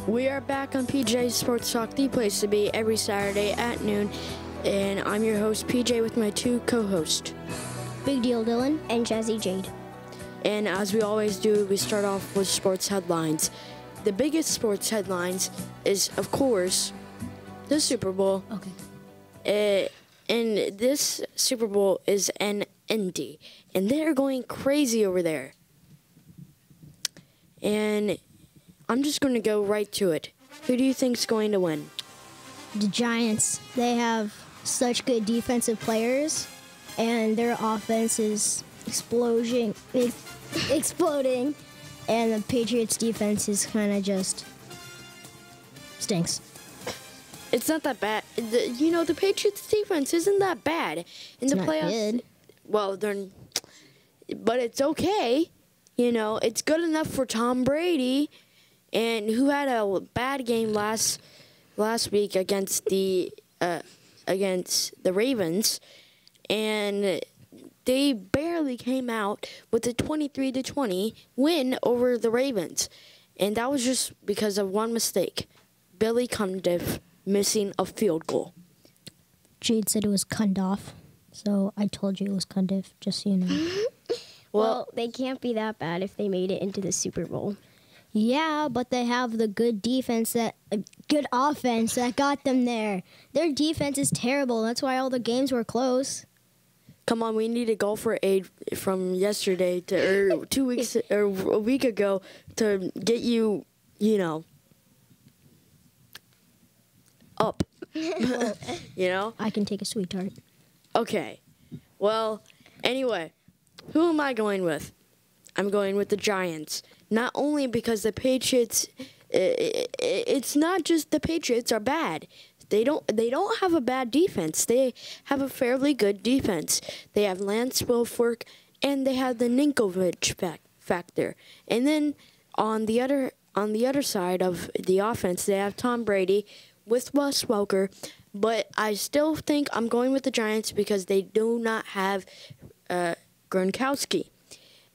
We are back on PJ Sports Talk, the place to be every Saturday at noon, and I'm your host PJ with my two co-hosts, Big Deal Dylan and Jazzy Jade. And as we always do, we start off with sports headlines. The biggest sports headlines is, of course, the Super Bowl. Okay. And this Super Bowl is in Indy, and they're going crazy over there. And I'm just going to go right to it. Who do you think's going to win? The Giants, they have such good defensive players, and their offense is exploding, and the Patriots' defense is kind of just stinks. It's not that bad. The Patriots' defense isn't that bad in the Not playoffs. good. Well, but it's okay. It's good enough for Tom Brady, and who had a bad game last week against the Ravens, and they barely came out with a 23-20 win over the Ravens, and that was just because of one mistake: Billy Cundiff missing a field goal. Jade said it was Cundiff, so I told you it was Cundiff, just so you know. Well, they can't be that bad if they made it into the Super Bowl. Yeah, but they have the good offense that got them there. Their defense is terrible. That's why all the games were close. Come on, we need a golfer aid from yesterday or 2 weeks or a week ago to get you, up. I can take a sweetheart. Okay. Well, anyway, who am I going with? I'm going with the Giants. Not only because the Patriots, it's not just the Patriots are bad. They don't have a bad defense. They have a fairly good defense. They have Lance Wilfork, and they have the Ninkovich factor. And then on the other side of the offense, they have Tom Brady with Wes Welker. But I still think I'm going with the Giants because they do not have Gronkowski.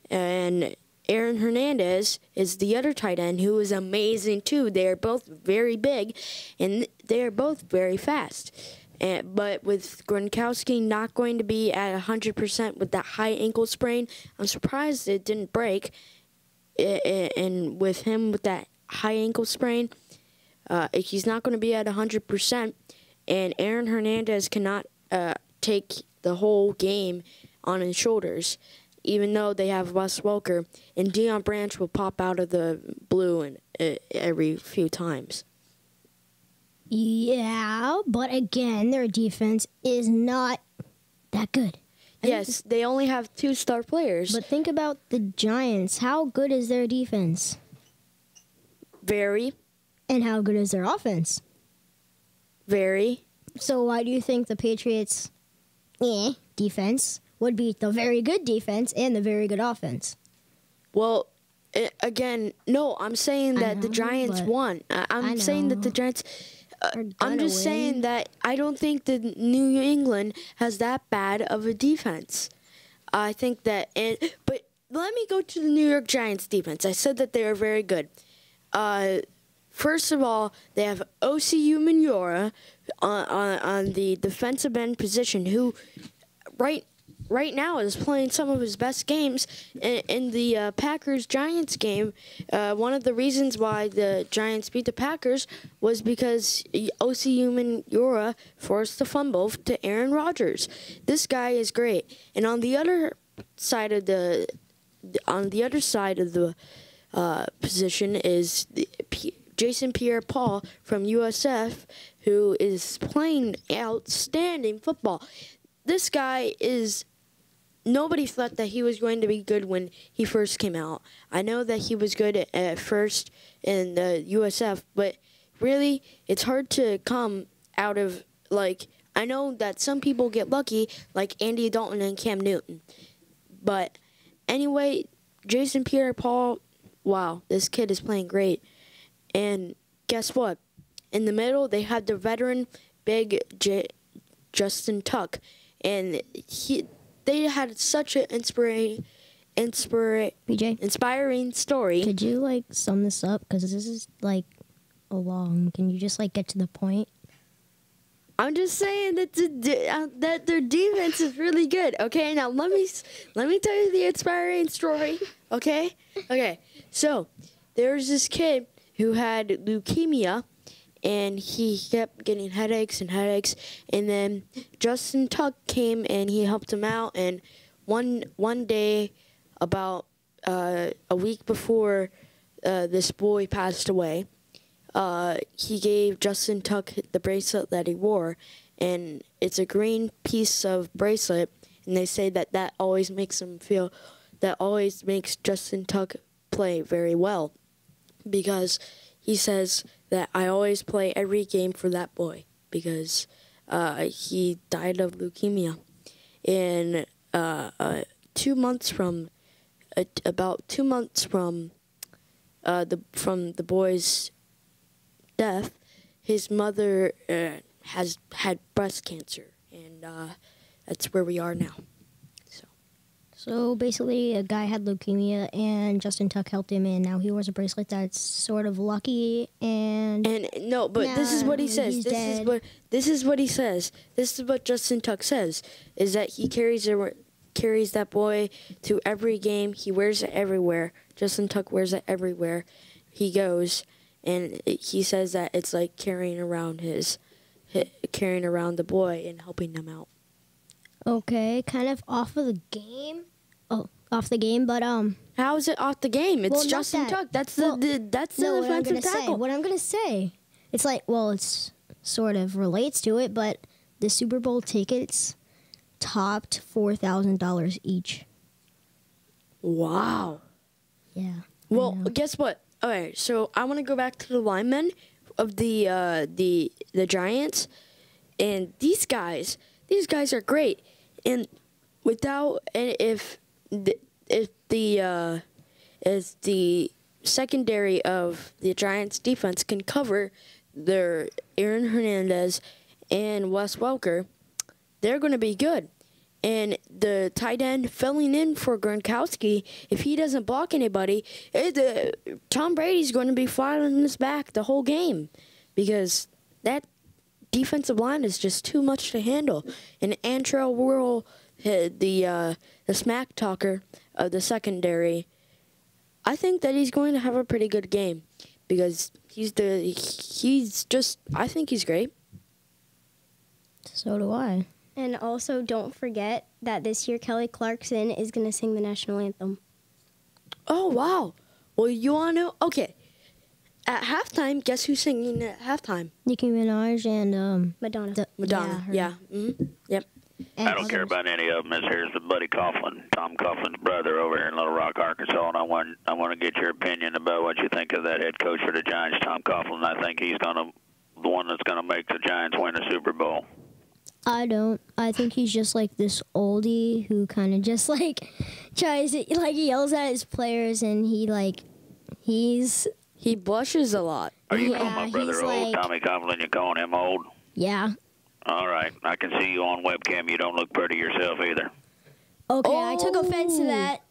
And Aaron Hernandez is the other tight end who is amazing too. They are both very big, and they are both very fast. But with Gronkowski not going to be at 100% with that high ankle sprain, I'm surprised it didn't break. And with him with that high ankle sprain, he's not going to be at 100%. And Aaron Hernandez cannot take the whole game on his shoulders, even though they have Wes Welker, and Deion Branch will pop out of the blue every few times. Yeah, but again, their defense is not that good. Yes, they only have 2 star players. But think about the Giants. How good is their defense? Very. And how good is their offense? Very. So why do you think the Patriots' defense would beat the very good defense and the very good offense? Well, again, no, I'm saying that the Giants won. I'm saying that the Giants... I'm just saying that I don't think that New England has that bad of a defense. I think that... But let me go to the New York Giants defense. I said that they are very good. First of all, they have Osi Umenyiora on the defensive end position, who right now is playing some of his best games in the Packers-Giants game. One of the reasons why the Giants beat the Packers was because Osi Umenyiora forced a fumble to Aaron Rodgers. This guy is great. And on the other side of the position is Jason Pierre-Paul from USF, who is playing outstanding football. This guy is nobody thought that he was going to be good when he first came out. I know that he was good at first in the USF, but really, it's hard to come out of, like, I know that some people get lucky, like Andy Dalton and Cam Newton. But anyway, Jason Pierre-Paul, wow, this kid is playing great. And guess what? In the middle, they had the veteran big Justin Tuck. And they had such an BJ, inspiring story. could you like sum this up? Because this is like a long. Can you just like get to the point? I'm just saying that that their defense is really good. Okay, now let me tell you the inspiring story. Okay. So there's this kid who had leukemia, and he kept getting headaches, and then Justin Tuck came and he helped him out. And one day, about a week before this boy passed away, he gave Justin Tuck the bracelet that he wore, and it's a green piece of bracelet, and they say that always makes Justin Tuck play very well, because he says that I always play every game for that boy, because he died of leukemia. And about 2 months from the boy's death, his mother has had breast cancer, and that's where we are now. So basically, a guy had leukemia, and Justin Tuck helped him, and now he wears a bracelet that's sort of lucky. And no, but this is what he says. he's This dead. is what he says. This is what Justin Tuck says, is that he carries that boy to every game. He wears it everywhere. Justin Tuck wears it everywhere he goes, and he says that it's like carrying around the boy and helping them out. Okay, kind of off of the game. Oh, off the game, but How is it off the game? It's Well, not Justin that. Tuck. That's Well, the no, defensive tackle. What I'm gonna say, it's like, well, it's sort of relates to it, but the Super Bowl tickets topped $4,000 each. Wow. Yeah. Well, I know. guess what? All right, so I want to go back to the linemen of the Giants, and these guys are great. And if the secondary of the Giants defense can cover their Aaron Hernandez and Wes Welker, they're going to be good. And the tight end filling in for Gronkowski, if he doesn't block anybody, Tom Brady's going to be flat on his back the whole game, because that defensive line is just too much to handle. And Antrell Worrell, the smack talker of the secondary, I think that he's going to have a pretty good game, because I think he's great. So do I. And also, don't forget that this year Kelly Clarkson is going to sing the national anthem. Oh, wow. Well, you want to know? Okay. At halftime, guess who's singing at halftime? Nicki Minaj and Madonna. Madonna. her. Yeah. Yep. And I don't care others. about any of them. This here's the Buddy Coughlin, Tom Coughlin's brother over here in Little Rock, Arkansas, and I want to get your opinion about what you think of that head coach for the Giants, Tom Coughlin. I think he's the one that's gonna make the Giants win the Super Bowl. I don't. I think he's just like this oldie who kind of just like tries to, like, he yells at his players, and he blushes a lot. Are you Yeah, calling my brother he's old, like- Tommy Coughlin? You calling him old? yeah. All right, I can see you on webcam. You don't look pretty yourself either. Okay, I took offense to Oh. that.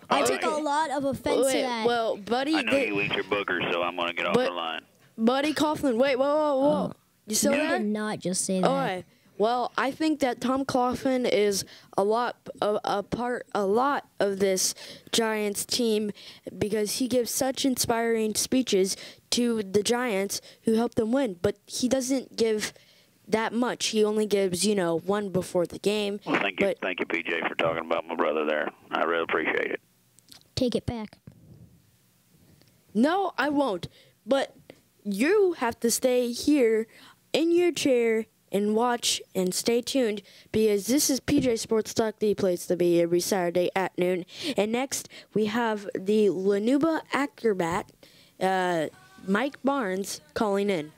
I took a lot of offense to Wait, that. well, Buddy, I know you eat your boogers, so I'm gonna get off But- the line. Buddy Coughlin. Wait, whoa. You still You there? did not just say that. All right. Well, I think that Tom Coughlin is a lot of this Giants team, because he gives such inspiring speeches to the Giants who help them win. But he doesn't give that much. He only gives, one before the game. Well, thank you, PJ, for talking about my brother there. I really appreciate it. Take it back. No, I won't. But you have to stay here in your chair and watch and stay tuned because this is PJ Sports Talk, the place to be every Saturday at noon. And next, we have the Lanuba Acrobat, Mike Barnes, calling in.